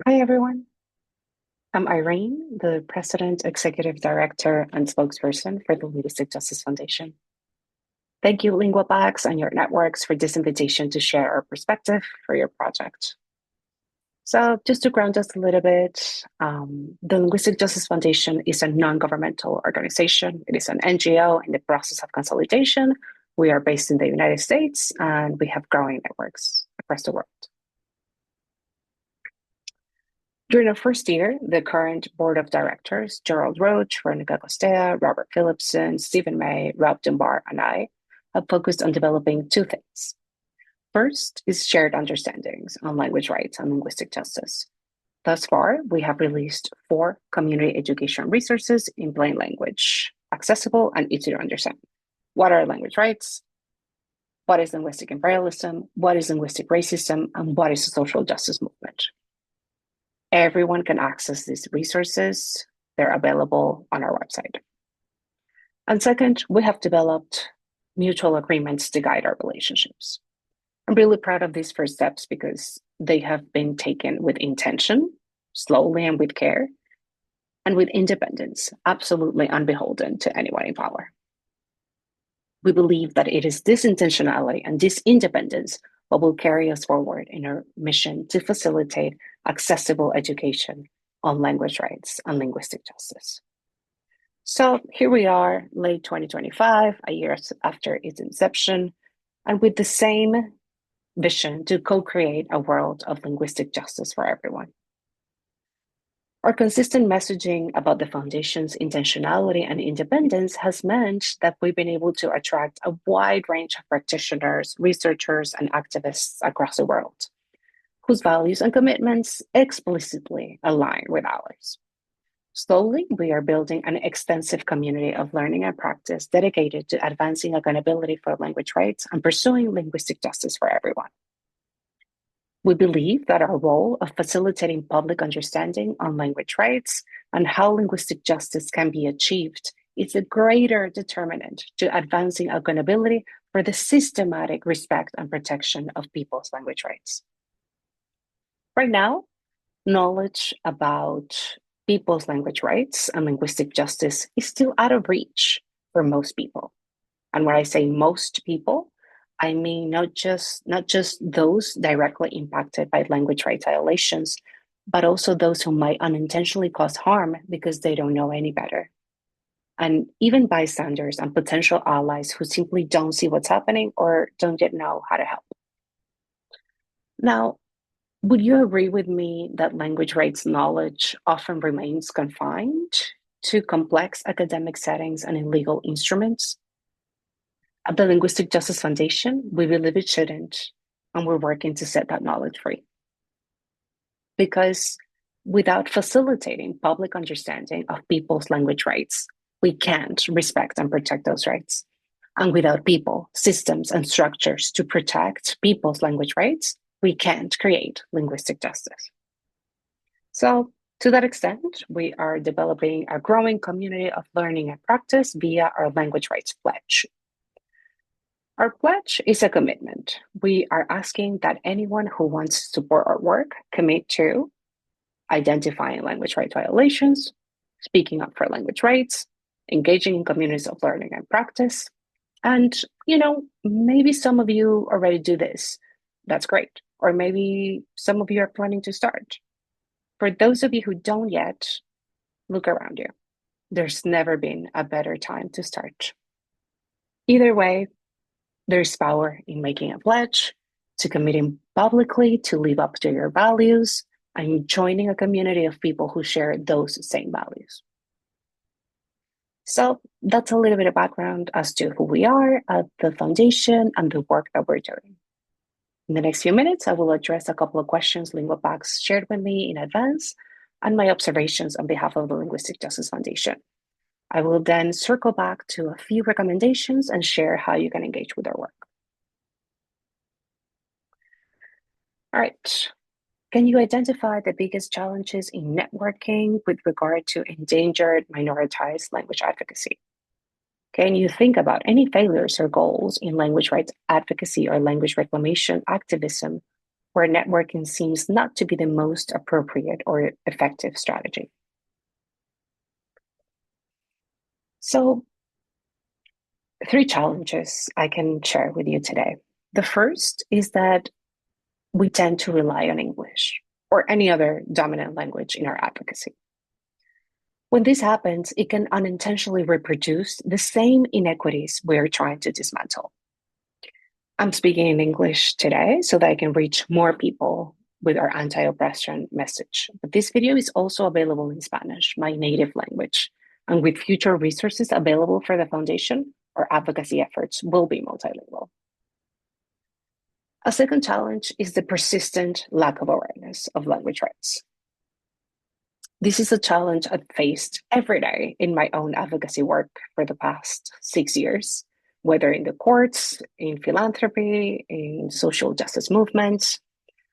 Hi, everyone. I'm Irene, the President, Executive Director, and spokesperson for the Linguistic Justice Foundation. Thank you, Linguapax, and your networks for this invitation to share our perspective for your project. So, just to ground us a little bit, the Linguistic Justice Foundation is a non-governmental organization. It is an NGO in the process of consolidation. We are based in the United States, and we have growing networks across the world. During our first year, the current board of directors, Gerald Roach, Veronica Costea, Robert Phillipson, Stephen May, Rob Dunbar, and I, have focused on developing two things. First is shared understandings on language rights and linguistic justice. Thus far, we have released 4 community education resources in plain language, accessible and easy to understand. What are language rights? What is linguistic imperialism? What is linguistic racism? And what is the social justice movement? Everyone can access these resources. They're available on our website. And second, we have developed mutual agreements to guide our relationships. I'm really proud of these first steps because they have been taken with intention, slowly and with care, and with independence, absolutely unbeholden to anyone in power. We believe that it is this intentionality and this independence what will carry us forward in our mission to facilitate accessible education on language rights and linguistic justice. So here we are, late 2025, a year after its inception, and with the same vision to co-create a world of linguistic justice for everyone. Our consistent messaging about the Foundation's intentionality and independence has meant that we've been able to attract a wide range of practitioners, researchers, and activists across the world, whose values and commitments explicitly align with ours. Slowly, we are building an extensive community of learning and practice dedicated to advancing accountability for language rights and pursuing linguistic justice for everyone. We believe that our role of facilitating public understanding on language rights and how linguistic justice can be achieved is a greater determinant to advancing accountability for the systematic respect and protection of people's language rights. Right now, knowledge about people's language rights and linguistic justice is still out of reach for most people. And when I say most people, I mean not just those directly impacted by language rights violations, but also those who might unintentionally cause harm because they don't know any better. And even bystanders and potential allies who simply don't see what's happening or don't yet know how to help. Now, would you agree with me that language rights knowledge often remains confined to complex academic settings and in legal instruments? At the Linguistic Justice Foundation, we believe it shouldn't, and we're working to set that knowledge free. Because without facilitating public understanding of people's language rights, we can't respect and protect those rights. And without people, systems, and structures to protect people's language rights, we can't create linguistic justice. So, to that extent, we are developing a growing community of learning and practice via our language rights pledge. Our pledge is a commitment. We are asking that anyone who wants to support our work commit to identifying language rights violations, speaking up for language rights, engaging in communities of learning and practice. And, maybe some of you already do this. That's great. Or maybe some of you are planning to start. For those of you who don't yet, look around you. There's never been a better time to start. Either way, there's power in making a pledge, to committing publicly to live up to your values, and joining a community of people who share those same values. So that's a little bit of background as to who we are at the foundation and the work that we're doing. In the next few minutes, I will address a couple of questions Linguapax shared with me in advance and my observations on behalf of the Linguistic Justice Foundation. I will then circle back to a few recommendations and share how you can engage with our work. All right. Can you identify the biggest challenges in networking with regard to endangered minoritized language advocacy? Can you think about any failures or goals in language rights advocacy or language reclamation activism where networking seems not to be the most appropriate or effective strategy. So, 3 challenges I can share with you today. The first is that we tend to rely on English or any other dominant language in our advocacy. When this happens, it can unintentionally reproduce the same inequities we're trying to dismantle. I'm speaking in English today so that I can reach more people with our anti-oppression message. But this video is also available in Spanish, my native language. And with future resources available for the foundation, our advocacy efforts will be multilingual. A second challenge is the persistent lack of awareness of language rights. This is a challenge I've faced every day in my own advocacy work for the past 6 years, whether in the courts, in philanthropy, in social justice movements.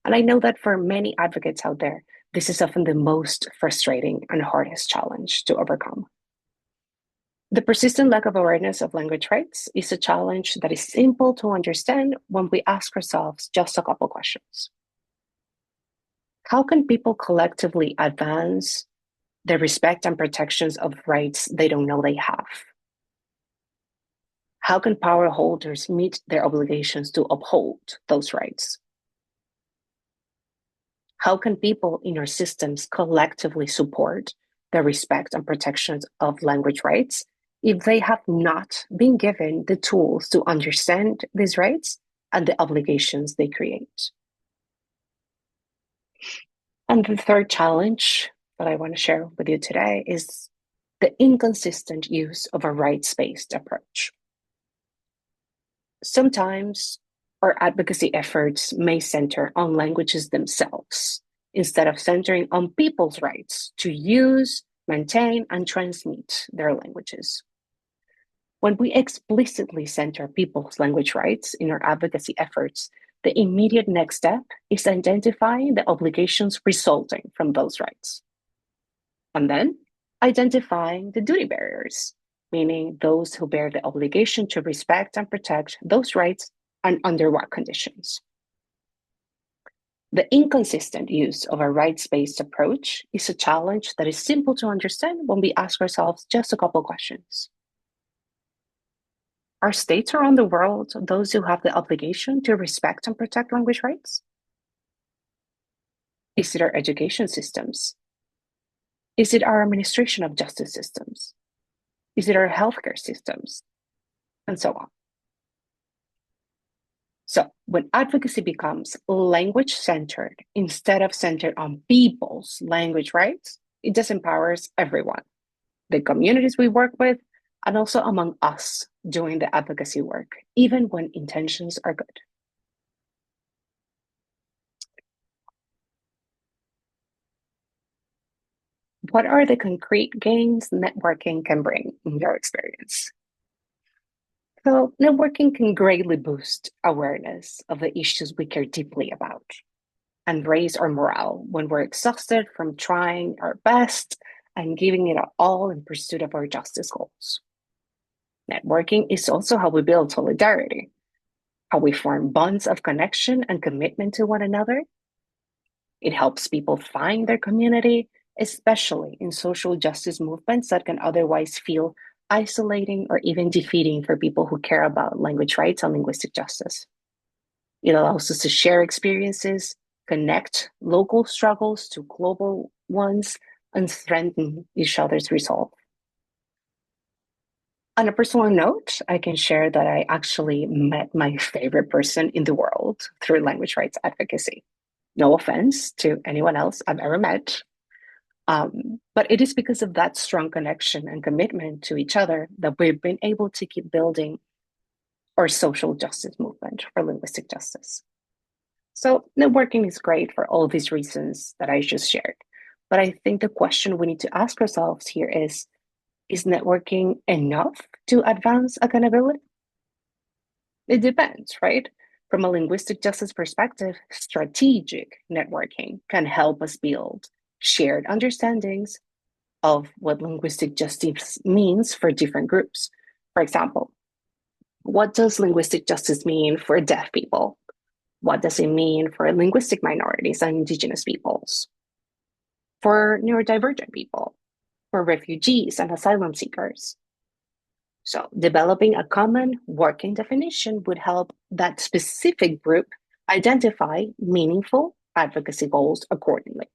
And I know that for many advocates out there, this is often the most frustrating and hardest challenge to overcome. The persistent lack of awareness of language rights is a challenge that is simple to understand when we ask ourselves just a couple questions. How can people collectively advance the respect and protections of rights they don't know they have? How can power holders meet their obligations to uphold those rights? How can people in our systems collectively support the respect and protections of language rights if they have not been given the tools to understand these rights and the obligations they create? And the third challenge that I want to share with you today is the inconsistent use of a rights-based approach. Sometimes our advocacy efforts may center on languages themselves instead of centering on people's rights to use, maintain, and transmit their languages. When we explicitly center people's language rights in our advocacy efforts, the immediate next step is identifying the obligations resulting from those rights. And then identifying the duty barriers, meaning those who bear the obligation to respect and protect those rights and under what conditions. The inconsistent use of a rights-based approach is a challenge that is simple to understand when we ask ourselves just a couple questions. Are states around the world those who have the obligation to respect and protect language rights? Is it our education systems? Is it our administration of justice systems? Is it our healthcare systems? And so on. So when advocacy becomes language-centered instead of centered on people's language rights, it disempowers everyone, the communities we work with, and also among us doing the advocacy work, even when intentions are good. What are the concrete gains networking can bring in your experience? So networking can greatly boost awareness of the issues we care deeply about and raise our morale when we're exhausted from trying our best and giving it all in pursuit of our justice goals. Networking is also how we build solidarity, how we form bonds of connection and commitment to one another. It helps people find their community, especially in social justice movements that can otherwise feel isolating or even defeating for people who care about language rights and linguistic justice. It allows us to share experiences, connect local struggles to global ones, and strengthen each other's resolve. On a personal note, I can share that I actually met my favorite person in the world through language rights advocacy. No offense to anyone else I've ever met, but it is because of that strong connection and commitment to each other that we've been able to keep building our social justice movement for linguistic justice. So networking is great for all these reasons that I just shared. But I think the question we need to ask ourselves here is networking enough to advance accountability? It depends, right? From a linguistic justice perspective, strategic networking can help us build shared understandings of what linguistic justice means for different groups. For example, what does linguistic justice mean for deaf people? What does it mean for linguistic minorities and indigenous peoples? For neurodivergent people? For refugees and asylum seekers? So developing a common working definition would help that specific group identify meaningful advocacy goals accordingly.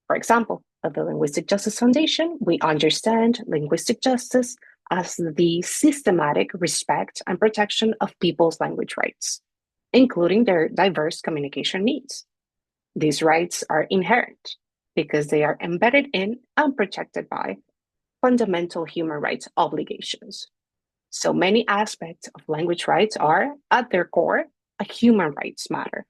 For example, at the Linguistic Justice Foundation, we understand linguistic justice as the systematic respect and protection of people's language rights, including their diverse communication needs. These rights are inherent because they are embedded in and protected by fundamental human rights obligations. So many aspects of language rights are, at their core, a human rights matter.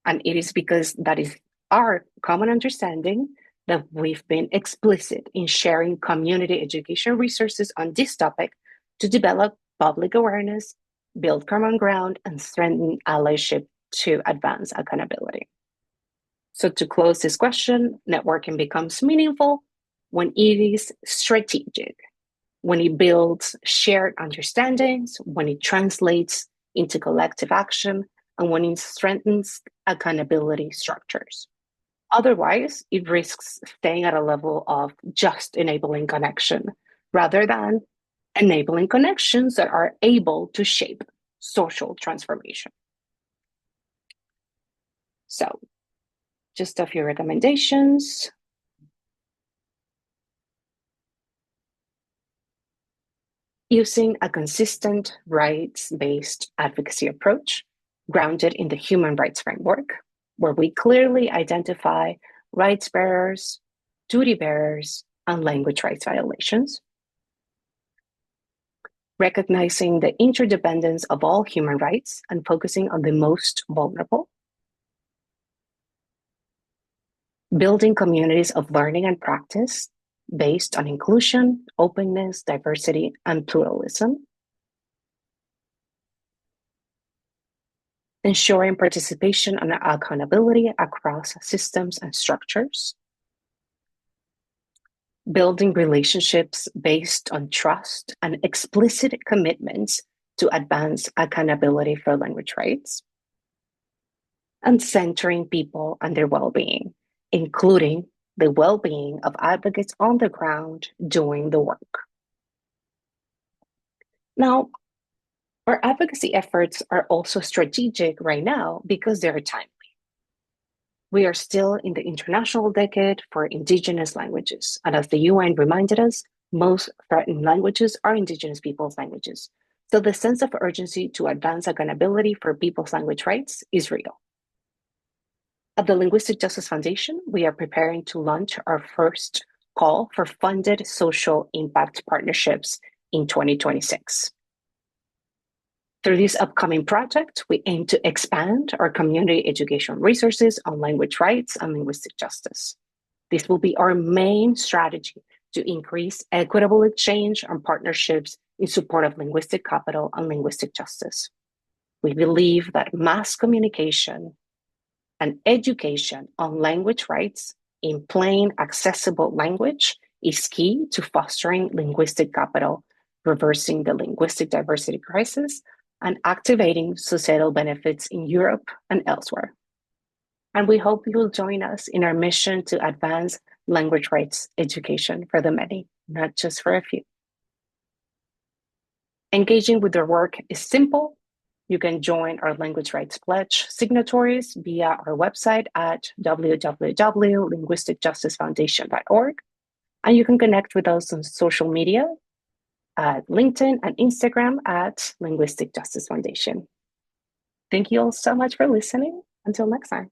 And it is because that is our common understanding that we've been explicit in sharing community education resources on this topic to develop public awareness, build common ground, and strengthen allyship to advance accountability. So to close this question, networking becomes meaningful when it is strategic, when it builds shared understandings, when it translates into collective action, and when it strengthens accountability structures. Otherwise, it risks staying at a level of just enabling connection rather than enabling connections that are able to shape social transformation. So, just a few recommendations. Using a consistent rights-based advocacy approach grounded in the human rights framework, where we clearly identify rights bearers, duty bearers, and language rights violations. Recognizing the interdependence of all human rights and focusing on the most vulnerable. Building communities of learning and practice based on inclusion, openness, diversity, and pluralism. Ensuring participation and accountability across systems and structures. Building relationships based on trust and explicit commitments to advance accountability for language rights. And centering people and their well-being, including the well-being of advocates on the ground doing the work. Now, our advocacy efforts are also strategic right now because they are timely. We are still in the International Decade for Indigenous Languages, and as the UN reminded us, most threatened languages are Indigenous peoples' languages. So the sense of urgency to advance accountability for people's language rights is real. At the Linguistic Justice Foundation, we are preparing to launch our first call for funded social impact partnerships in 2026. Through this upcoming project, we aim to expand our community education resources on language rights and linguistic justice. This will be our main strategy to increase equitable exchange and partnerships in support of linguistic capital and linguistic justice. We believe that mass communication and education on language rights in plain, accessible language is key to fostering linguistic capital, reversing the linguistic diversity crisis, and activating societal benefits in Europe and elsewhere. And we hope you will join us in our mission to advance language rights education for the many, not just for a few. Engaging with our work is simple. You can join our Language Rights Pledge signatories via our website at www.linguisticjusticefoundation.org. And you can connect with us on social media at LinkedIn and Instagram at Linguistic Justice Foundation. Thank you all so much for listening. Until next time.